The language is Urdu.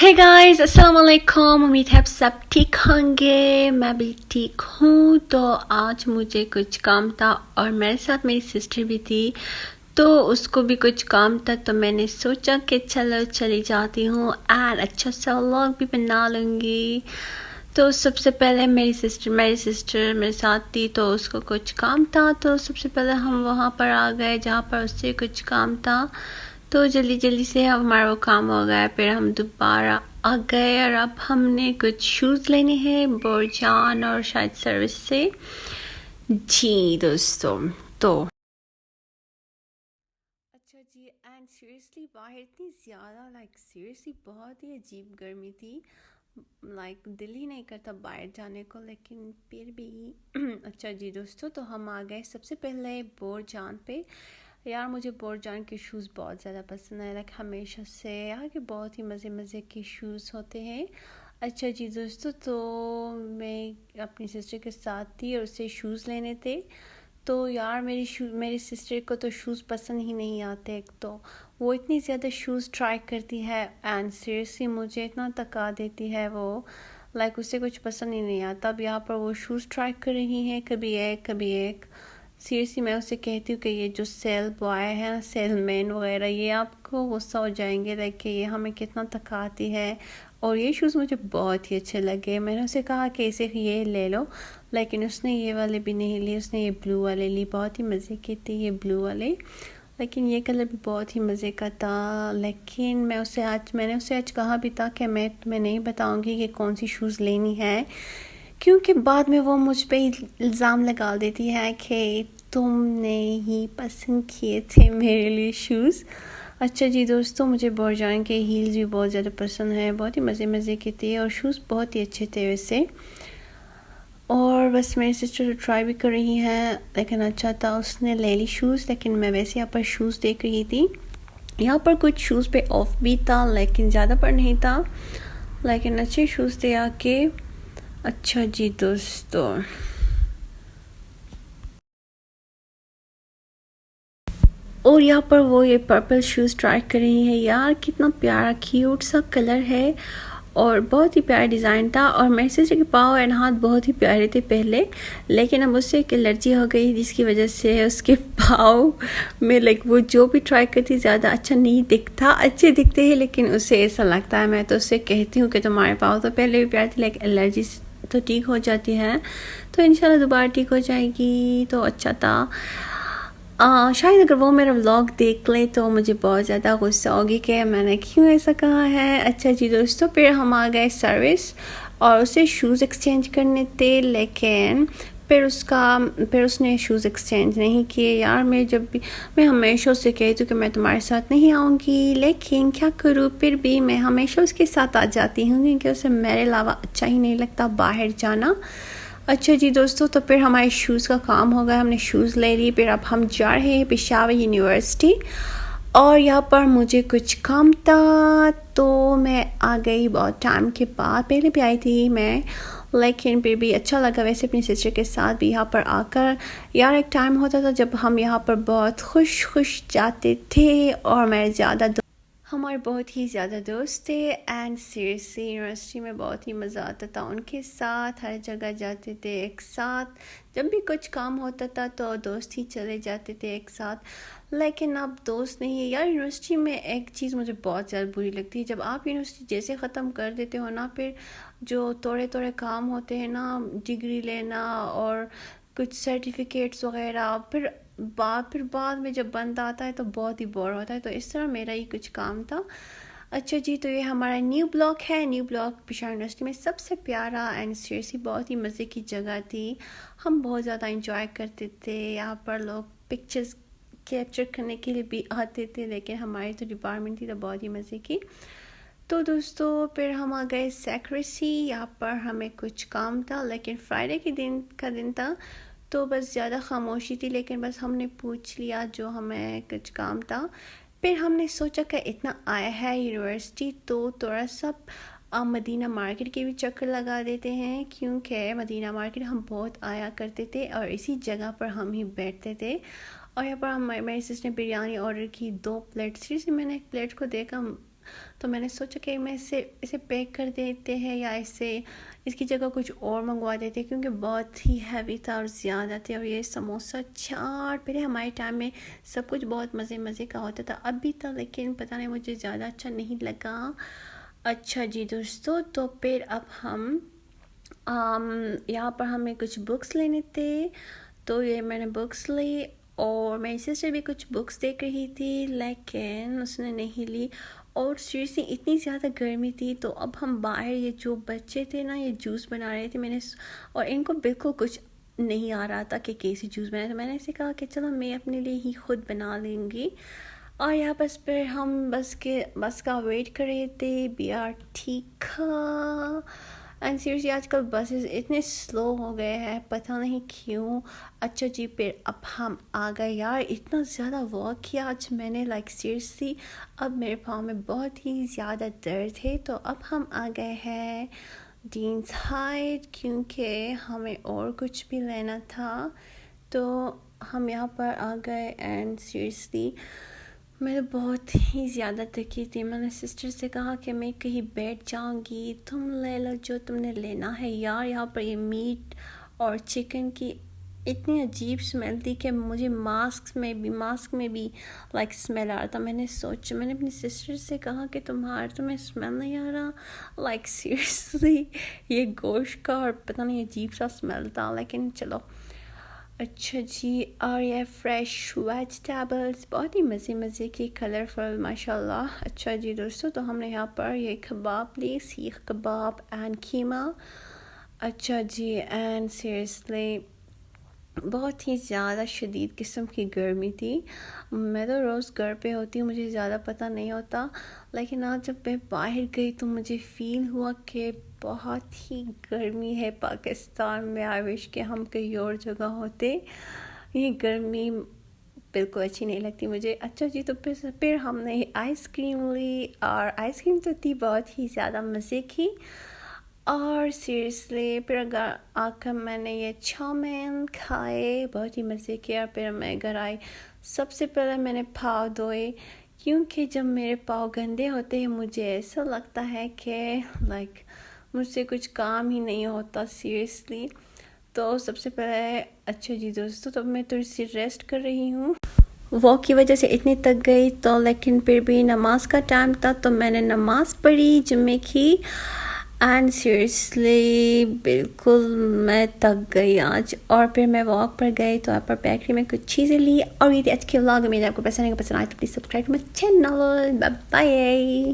ہے گائز، السلام علیکم. امید ہے آپ سب ٹھیک ہوں گے. میں بھی ٹھیک ہوں. تو آج مجھے کچھ کام تھا اور میرے ساتھ میری سسٹر بھی تھی، تو اس کو بھی کچھ کام تھا. تو میں نے سوچا کہ چلو چلی جاتی ہوں اور اچھا سا ولاگ بھی بنا لوں گی. تو سب سے پہلے میری سسٹر میرے ساتھ تھی، تو اس کو کچھ کام تھا. تو سب سے پہلے ہم وہاں پر آ گئے جہاں پر اس سے کچھ کام تھا. تو جلدی سے ہمارا وہ کام ہو گیا. پھر ہم دوبارہ آ گئے اور اب ہم نے کچھ شوز لینے ہیں بورجان اور شاید سروس سے. جی دوستوں، تو اچھا جی. اینڈ سیریسلی باہر اتنی زیادہ سیریسلی بہت ہی عجیب گرمی تھی. دل ہی نہیں کرتا باہر جانے کو، لیکن پھر بھی اچھا جی دوستوں، تو ہم آ گئے سب سے پہلے بورجان پہ. یار مجھے بورجان کے شوز بہت زیادہ پسند ہیں. ہمیشہ سے یہاں کے بہت ہی مزے کے شوز ہوتے ہیں. اچھا جی دوستوں، تو میں اپنی سسٹر کے ساتھ تھی اور اسے شوز لینے تھے. تو یار میری سسٹر کو تو شوز پسند ہی نہیں آتے. ایک تو وہ اتنی زیادہ شوز ٹرائی کرتی ہے اینڈ سیریسلی مجھے اتنا تکا دیتی ہے وہ. اسے کچھ پسند ہی نہیں آتا. اب یہاں پر وہ شوز ٹرائی کر رہی ہیں، کبھی ایک. سیریسلی میں اسے کہتی ہوں کہ یہ جو سیل بوائے ہیں، سیل مین وغیرہ، یہ آپ کو غصہ ہو جائیں گے کہ یہ ہمیں کتنا تکاتی ہے. اور یہ شوز مجھے بہت ہی اچھے لگے. میں نے اسے کہا کہ اسے یہ لے لو، لیکن اس نے یہ والے بھی نہیں لی. اس نے یہ بلو والے لی. بہت ہی مزے کے تھے یہ بلو والے، لیکن یہ کلر بھی بہت ہی مزے کا تھا. لیکن میں نے اسے آج کہا بھی تھا کہ میں تمہیں نہیں بتاؤں گی کہ کون سی شوز لینی ہے، کیونکہ بعد میں وہ مجھ پہ الزام لگا دیتی ہے کہ تم نے ہی پسند کیے تھے میرے لیے شوز. اچھا جی دوستوں، مجھے بورجان کے ہیلز بھی بہت زیادہ پسند ہیں. بہت ہی مزے کے تھے اور شوز بہت ہی اچھے تھے ویسے. اور بس میری سسٹر ٹرائی بھی کر رہی ہیں، لیکن اچھا تھا. اس نے لے لی شوز، لیکن میں ویسے یہاں پر شوز دیکھ رہی تھی. یہاں پر کچھ شوز پہ آف بھی تھا، لیکن زیادہ پر نہیں تھا. لیکن اچھے شوز تھے آ کے. اچھا جی دوستو، اور یہاں پر وہ یہ پرپل شوز ٹرائی کر رہی ہے. یار کتنا پیارا کیوٹ سا کلر ہے اور بہت ہی پیارا ڈیزائن تھا. اور میرے سسٹر کے پاؤں اینڈ ہاتھ بہت ہی پیارے تھے پہلے، لیکن اب اس سے ایک الرجی ہو گئی، جس کی وجہ سے اس کے پاؤں میں وہ جو بھی ٹرائی کرتی زیادہ اچھا نہیں دکھتا. اچھے دکھتے ہیں لیکن اسے ایسا لگتا ہے. میں تو اس سے کہتی ہوں کہ تمہارے پاؤں تو پہلے بھی پیارے تھے، لیکن الرجی تو ٹھیک ہو جاتی ہے، تو انشاءاللہ دوبارہ ٹھیک ہو جائے گی. تو اچھا تھا. شاید اگر وہ میرا ولاگ دیکھ لے تو مجھے بہت زیادہ غصہ ہوگی کہ میں نے کیوں ایسا کہا ہے. اچھا جی دوستوں، پھر ہم آ گئے سروس اور اسے شوز ایکسچینج کرنے تھے، لیکن پھر اس نے شوز ایکسچینج نہیں کیے. یار میں ہمیشہ اسے کہتی ہوں کہ میں تمہارے ساتھ نہیں آؤں گی، لیکن کیا کروں، پھر بھی میں ہمیشہ اس کے ساتھ آ جاتی ہوں، کیونکہ اسے میرے علاوہ اچھا ہی نہیں لگتا باہر جانا. اچھا جی دوستوں، تو پھر ہمارے شوز کا کام ہو گیا. ہم نے شوز لے لی. پھر اب ہم جا رہے ہیں پشاور یونیورسٹی، اور یہاں پر مجھے کچھ کام تھا تو میں آ گئی بہت ٹائم کے بعد. پہلے بھی آئی تھی میں، لیکن پھر بھی اچھا لگا ویسے اپنی سسٹر کے ساتھ بھی یہاں پر آ کر. یار ایک ٹائم ہوتا تھا جب ہم یہاں پر بہت خوش جاتے تھے، اور ہمارے بہت ہی زیادہ دوست تھے. اینڈ سیریسلی یونیورسٹی میں بہت ہی مزہ آتا تھا ان کے ساتھ. ہر جگہ جاتے تھے ایک ساتھ. جب بھی کچھ کام ہوتا تھا تو دوست ہی چلے جاتے تھے ایک ساتھ، لیکن اب دوست نہیں ہے. یار یونیورسٹی میں ایک چیز مجھے بہت زیادہ بری لگتی ہے، جب آپ یونیورسٹی جیسے ختم کر دیتے ہو نا، پھر جو توڑے کام ہوتے ہیں نا، ڈگری لینا اور کچھ سرٹیفکیٹس وغیرہ، پھر بعد میں جب بند آتا ہے تو بہت ہی بور ہوتا ہے. تو اس طرح میرا ہی کچھ کام تھا. اچھا جی، تو یہ ہمارا نیو بلاک ہے. نیو بلاک پشاور یونیورسٹی میں سب سے پیارا اینڈ سیریسلی بہت ہی مزے کی جگہ تھی. ہم بہت زیادہ انجوائے کرتے تھے. یہاں پر لوگ پکچرز کیپچر کرنے کے لیے بھی آتے تھے، لیکن ہماری تو ڈپارٹمنٹ تھی تو بہت ہی مزے کی. تو دوستو پھر ہم آ گئے سیکریسی. یہاں پر ہمیں کچھ کام تھا، لیکن فرائیڈے کا دن تھا تو بس زیادہ خاموشی تھی، لیکن بس ہم نے پوچھ لیا جو ہمیں کچھ کام تھا. پھر ہم نے سوچا کہ اتنا آیا ہے یونیورسٹی تو تھوڑا سا مدینہ مارکیٹ کے بھی چکر لگا دیتے ہیں، کیونکہ مدینہ مارکیٹ ہم بہت آیا کرتے تھے اور اسی جگہ پر ہم ہی بیٹھتے تھے. اور یہاں پر میری سسٹر نے بریانی آرڈر کی 2 پلیٹ. سیریسلی میں نے ایک پلیٹ کو دیکھا، تو میں نے سوچا کہ میں اسے پیک کر دیتے ہیں یا اس کی جگہ کچھ اور منگوا دیتے ہیں، کیونکہ بہت ہی ہیوی تھا اور زیادہ تھے. اور یہ سموسہ چاٹ پہلے ہمارے ٹائم میں سب کچھ بہت مزے کا ہوتا تھا، اب بھی تھا لیکن پتہ نہیں مجھے زیادہ اچھا نہیں لگا. اچھا جی دوستو، تو پھر اب ہم یہاں پر ہمیں کچھ بکس لینے تھے، تو یہ میں نے بکس لی. اور میری سسٹر بھی کچھ بکس دیکھ رہی تھی لیکن اس نے نہیں لی. اور سیریسلی اتنی زیادہ گرمی تھی، تو اب ہم باہر یہ جو بچے تھے نا یہ جوس بنا رہے تھے، اور ان کو بالکل کچھ نہیں آ رہا تھا کہ کیسی جوس بنائے، تو میں نے اسے کہا کہ چلو میں اپنے لیے ہی خود بنا لوں گی. اور یہاں بس پھر ہم بس کا ویٹ کر رہے تھے. بی آر ٹھیک. اینڈ سیریسلی آج کل بسز اتنے سلو ہو گئے ہیں، پتہ نہیں کیوں. اچھا جی، پھر اب ہم آ گئے. یار اتنا زیادہ واک کیا آج میں نے، سیریسلی اب میرے پاؤں میں بہت ہی زیادہ درد ہے. تو اب ہم آ گئے ہیں ڈینز ہائٹ، کیونکہ ہمیں اور کچھ بھی لینا تھا. تو ہم یہاں پر آ گئے. اینڈ سیریسلی میں بہت ہی زیادہ تھکی تھی. میں نے سسٹر سے کہا کہ میں کہیں بیٹھ جاؤں گی، تم لے لو جو تم نے لینا ہے. یار یہاں پر یہ میٹ اور چکن کی اتنی عجیب اسمیل تھی کہ مجھے ماسک میں بھی اسمیل آ رہا تھا. میں نے اپنی سسٹر سے کہا کہ تمہیں اسمیل نہیں آ رہا؟ سیریسلی یہ گوشت کا اور پتہ نہیں عجیب سا اسمیل تھا، لیکن چلو. اچھا جی، اور یہ فریش ویجیٹیبلز بہت ہی مزے کی، کلرفل ماشاء اللہ. اچھا جی دوستو، تو ہم نے یہاں پر یہ کباب لی، سیخ کباب اینڈ کیما. اچھا جی، اینڈ سیریسلی بہت ہی زیادہ شدید قسم کی گرمی تھی. میں تو روز گھر پہ ہوتی ہوں، مجھے زیادہ پتہ نہیں ہوتا، لیکن آج جب میں باہر گئی تو مجھے فیل ہوا کہ بہت ہی گرمی ہے پاکستان میں. آئی وش کہ ہم کہیں اور جگہ ہوتے. یہ گرمی بالکل اچھی نہیں لگتی مجھے. اچھا جی، تو پھر ہم نے آئس کریم لی، اور آئس کریم تو تھی بہت ہی زیادہ مزے کی. اور سیریسلی پھر آ کر میں نے یہ چاؤمین کھائے، بہت ہی مزے کے. اور پھر میں گھر آئی. سب سے پہلے میں نے پاؤں دھوئے، کیونکہ جب میرے پاؤں گندے ہوتے ہیں مجھے ایسا لگتا ہے کہ مجھ سے کچھ کام ہی نہیں ہوتا سیریسلی. تو سب سے پہلے اچھا جی دوستو، تو میں تھوڑی سی ریسٹ کر رہی ہوں. واک کی وجہ سے اتنی تک گئی، تو لیکن پھر بھی نماز کا ٹائم تھا تو میں نے نماز پڑھی جمعے کی. اینڈ سیریسلی بالکل میں تک گئی آج. اور پھر میں واک پر گئی تو یہاں پر بیکری میں کچھ چیزیں لی. اور یہ تھی آج کی ولاگ. امید ہے آپ کو پسند آئے تو please subscribe my channel. Bye bye.